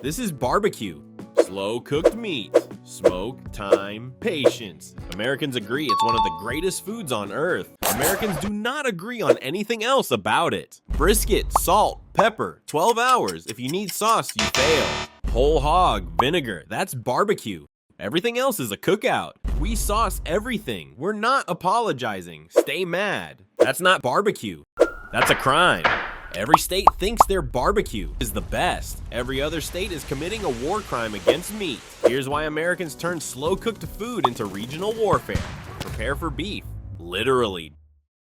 This is barbecue. Slow cooked meat. Smoke, time, patience. Americans agree it's one of the greatest foods on earth. Americans do not agree on anything else about it. Brisket, salt, pepper, 12 hours. If you need sauce, you fail. Whole hog, vinegar, that's barbecue. Everything else is a cookout. We sauce everything. We're not apologizing. Stay mad. That's not barbecue. That's a crime. Every state thinks their barbecue is the best. Every other state is committing a war crime against meat. Here's why Americans turn slow-cooked food into regional warfare. Prepare for beef. Literally.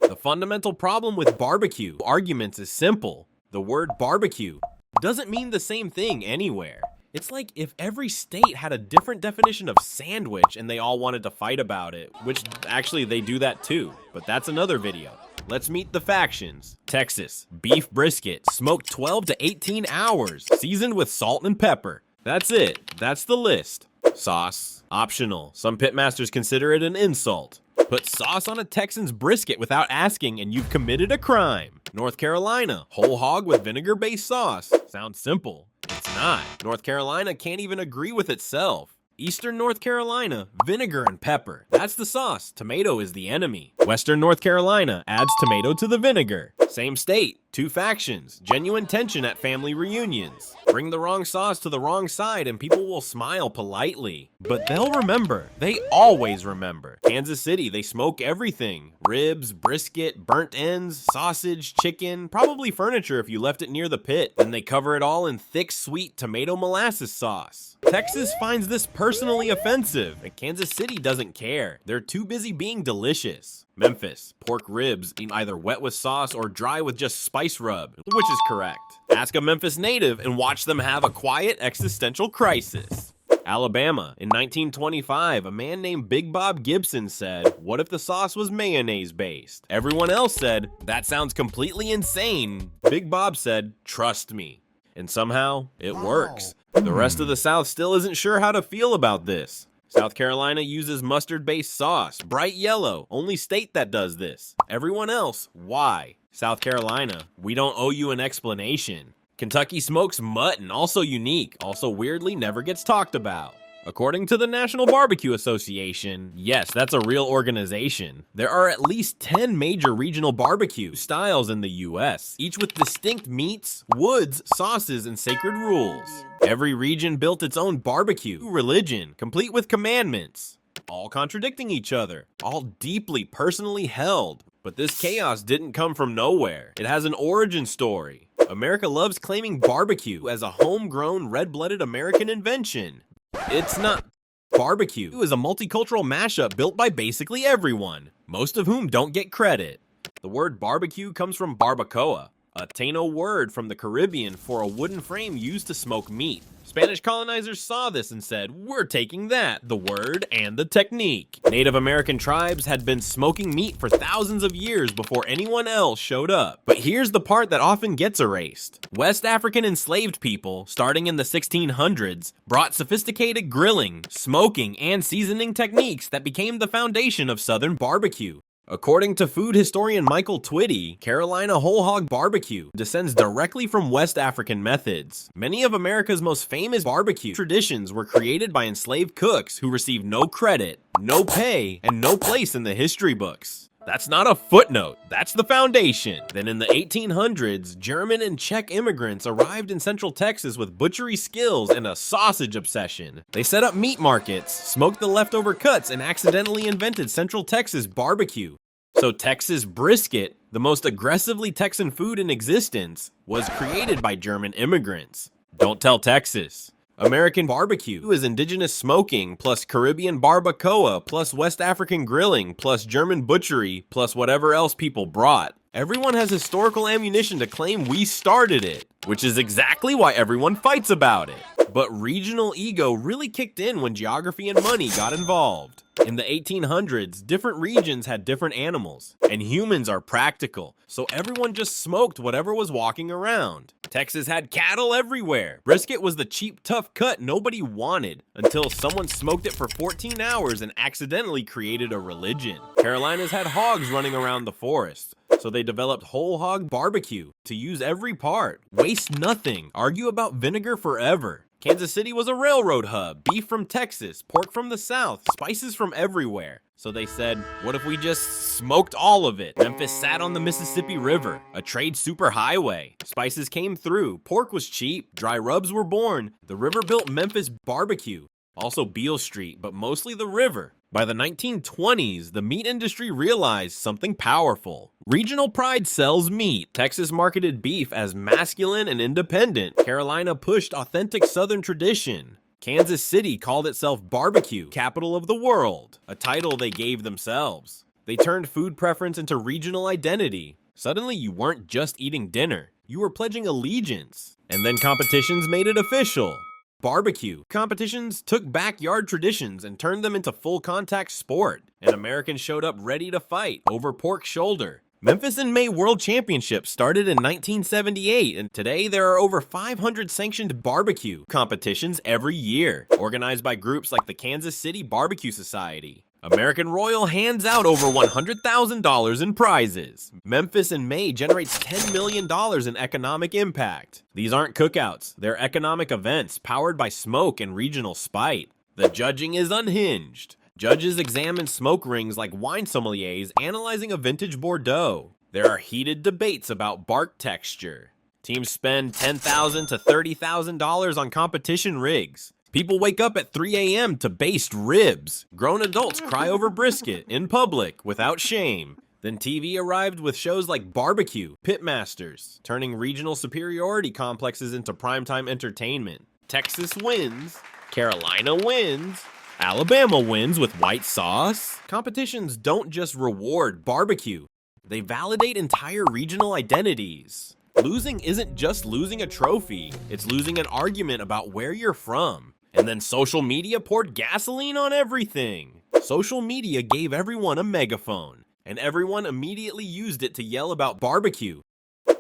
The fundamental problem with barbecue arguments is simple. The word barbecue doesn't mean the same thing anywhere. It's like if every state had a different definition of sandwich and they all wanted to fight about it, which actually they do that too, but that's another video. Let's meet the factions. Texas, beef brisket, smoked 12 to 18 hours, seasoned with salt and pepper. That's it. That's the list. Sauce, optional. Some pitmasters consider it an insult. Put sauce on a Texan's brisket without asking and you've committed a crime. North Carolina, whole hog with vinegar-based sauce. Sounds simple. It's not. North Carolina can't even agree with itself. Eastern North Carolina, vinegar and pepper. That's the sauce. Tomato is the enemy. Western North Carolina adds tomato to the vinegar. Same state, two factions, genuine tension at family reunions. Bring the wrong sauce to the wrong side and people will smile politely. But they'll remember. They always remember. Kansas City, they smoke everything. Ribs, brisket, burnt ends, sausage, chicken, probably furniture if you left it near the pit. Then they cover it all in thick, sweet tomato molasses sauce. Texas finds this personally offensive, and Kansas City doesn't care. They're too busy being delicious. Memphis, pork ribs eaten either wet with sauce or dry with just spice rub, which is correct. Ask a Memphis native and watch them have a quiet existential crisis. Alabama, in 1925, a man named Big Bob Gibson said, "What if the sauce was mayonnaise based?" Everyone else said, "That sounds completely insane." Big Bob said, "Trust me." And somehow, it works. The rest of the South still isn't sure how to feel about this. South Carolina uses mustard-based sauce, bright yellow, only state that does this. Everyone else, why? South Carolina, we don't owe you an explanation. Kentucky smokes mutton, also unique, also weirdly never gets talked about. According to the National Barbecue Association, yes, that's a real organization. There are at least 10 major regional barbecue styles in the US, each with distinct meats, woods, sauces, and sacred rules. Every region built its own barbecue religion, complete with commandments, all contradicting each other, all deeply personally held. But this chaos didn't come from nowhere. It has an origin story. America loves claiming barbecue as a homegrown, red-blooded American invention. It's not. Barbecue is a multicultural mashup built by basically everyone, most of whom don't get credit. The word barbecue comes from barbacoa, a Taino word from the Caribbean for a wooden frame used to smoke meat. Spanish colonizers saw this and said, "We're taking that, the word and the technique." Native American tribes had been smoking meat for thousands of years before anyone else showed up. But here's the part that often gets erased. West African enslaved people, starting in the 1600s, brought sophisticated grilling, smoking, and seasoning techniques that became the foundation of Southern barbecue. According to food historian Michael Twitty, Carolina whole hog barbecue descends directly from West African methods. Many of America's most famous barbecue traditions were created by enslaved cooks who received no credit, no pay, and no place in the history books. That's not a footnote, that's the foundation. Then in the 1800s, German and Czech immigrants arrived in Central Texas with butchery skills and a sausage obsession. They set up meat markets, smoked the leftover cuts, and accidentally invented Central Texas barbecue. So Texas brisket, the most aggressively Texan food in existence, was created by German immigrants. Don't tell Texas. American barbecue is indigenous smoking, plus Caribbean barbacoa, plus West African grilling, plus German butchery, plus whatever else people brought. Everyone has historical ammunition to claim we started it, which is exactly why everyone fights about it. But regional ego really kicked in when geography and money got involved. In the 1800s, different regions had different animals, and humans are practical, so everyone just smoked whatever was walking around. Texas had cattle everywhere. Brisket was the cheap, tough cut nobody wanted until someone smoked it for 14 hours and accidentally created a religion. Carolinas had hogs running around the forest, so they developed whole hog barbecue to use every part. Waste nothing. Argue about vinegar forever. Kansas City was a railroad hub. Beef from Texas, pork from the South, spices from everywhere. So they said, what if we just smoked all of it? Memphis sat on the Mississippi River, a trade superhighway. Spices came through, pork was cheap, dry rubs were born. The river built Memphis barbecue, also Beale Street, but mostly the river. By the 1920s, the meat industry realized something powerful. Regional pride sells meat. Texas marketed beef as masculine and independent. Carolina pushed authentic Southern tradition. Kansas City called itself barbecue, capital of the world, a title they gave themselves. They turned food preference into regional identity. Suddenly, you weren't just eating dinner, you were pledging allegiance. And then competitions made it official. Barbecue. Competitions took backyard traditions and turned them into full contact sport. And Americans showed up ready to fight over pork shoulder. Memphis in May World Championships started in 1978, and today there are over 500 sanctioned barbecue competitions every year, organized by groups like the Kansas City Barbecue Society. American Royal hands out over $100,000 in prizes. Memphis in May generates $10 million in economic impact. These aren't cookouts, they're economic events powered by smoke and regional spite. The judging is unhinged. Judges examine smoke rings like wine sommeliers analyzing a vintage Bordeaux. There are heated debates about bark texture. Teams spend $10,000 to $30,000 on competition rigs. People wake up at 3 a.m. to baste ribs. Grown adults cry over brisket in public without shame. Then TV arrived with shows like Barbecue, Pitmasters, turning regional superiority complexes into primetime entertainment. Texas wins. Carolina wins. Alabama wins with white sauce. Competitions don't just reward barbecue. They validate entire regional identities. Losing isn't just losing a trophy. It's losing an argument about where you're from. And then social media poured gasoline on everything. Social media gave everyone a megaphone, and everyone immediately used it to yell about barbecue.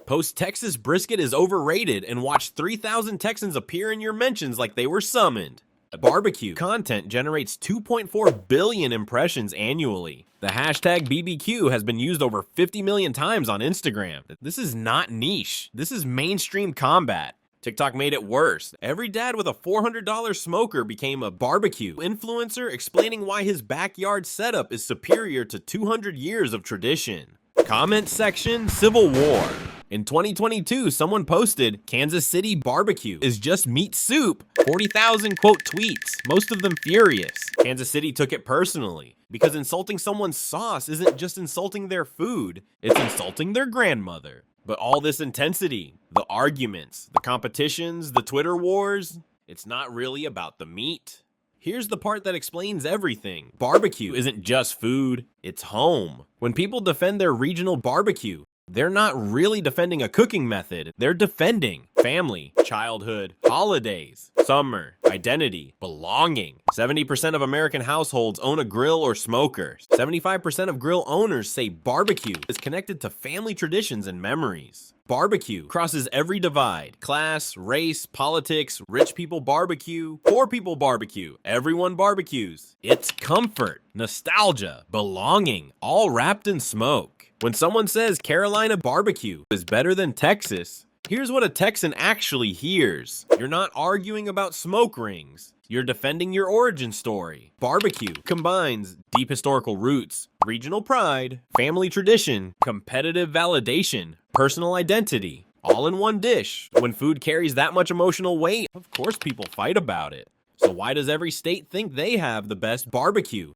Post Texas brisket is overrated and watch 3,000 Texans appear in your mentions like they were summoned. Barbecue content generates 2.4 billion impressions annually. The hashtag BBQ has been used over 50 million times on Instagram. This is not niche. This is mainstream combat. TikTok made it worse. Every dad with a $400 smoker became a barbecue influencer explaining why his backyard setup is superior to 200 years of tradition. Comment section, civil war. In 2022, someone posted, Kansas City barbecue is just meat soup. 40,000 quote tweets, most of them furious. Kansas City took it personally, because insulting someone's sauce isn't just insulting their food, it's insulting their grandmother. But all this intensity, the arguments, the competitions, the Twitter wars, it's not really about the meat. Here's the part that explains everything. Barbecue isn't just food, it's home. When people defend their regional barbecue, they're not really defending a cooking method. They're defending family, childhood, holidays, summer, identity, belonging. 70% of American households own a grill or smoker. 75% of grill owners say barbecue is connected to family traditions and memories. Barbecue crosses every divide. Class, race, politics, rich people barbecue, poor people barbecue, everyone barbecues. It's comfort, nostalgia, belonging, all wrapped in smoke. When someone says Carolina barbecue is better than Texas, here's what a Texan actually hears. You're not arguing about smoke rings. You're defending your origin story. Barbecue combines deep historical roots, regional pride, family tradition, competitive validation, personal identity, all in one dish. When food carries that much emotional weight, of course people fight about it. So why does every state think they have the best barbecue?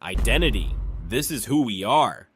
Identity. This is who we are.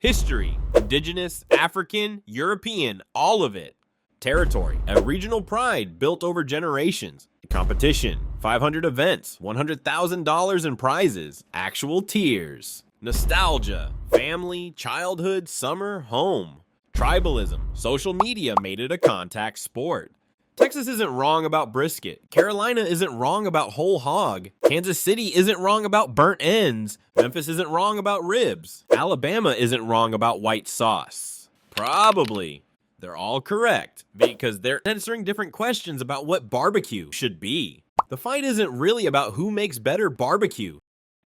History, indigenous, African, European, all of it. Territory, a regional pride built over generations. Competition, 500 events, $100,000 in prizes, actual tears. Nostalgia, family, childhood, summer, home. Tribalism, social media made it a contact sport. Texas isn't wrong about brisket. Carolina isn't wrong about whole hog. Kansas City isn't wrong about burnt ends. Memphis isn't wrong about ribs. Alabama isn't wrong about white sauce. Probably. They're all correct because they're answering different questions about what barbecue should be. The fight isn't really about who makes better barbecue.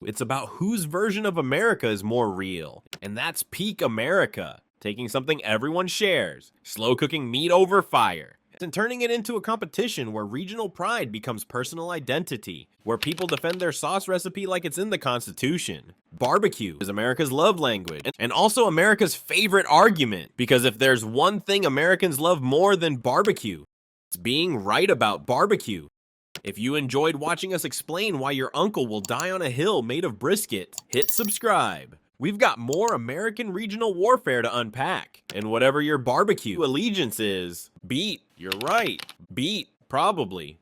It's about whose version of America is more real. And that's peak America, taking something everyone shares, slow cooking meat over fire, and turning it into a competition where regional pride becomes personal identity, where people defend their sauce recipe like it's in the Constitution. Barbecue is America's love language, and also America's favorite argument, because if there's one thing Americans love more than barbecue, it's being right about barbecue. If you enjoyed watching us explain why your uncle will die on a hill made of brisket, hit subscribe. We've got more American regional warfare to unpack. And whatever your barbecue allegiance is, beet, you're right, beet, probably.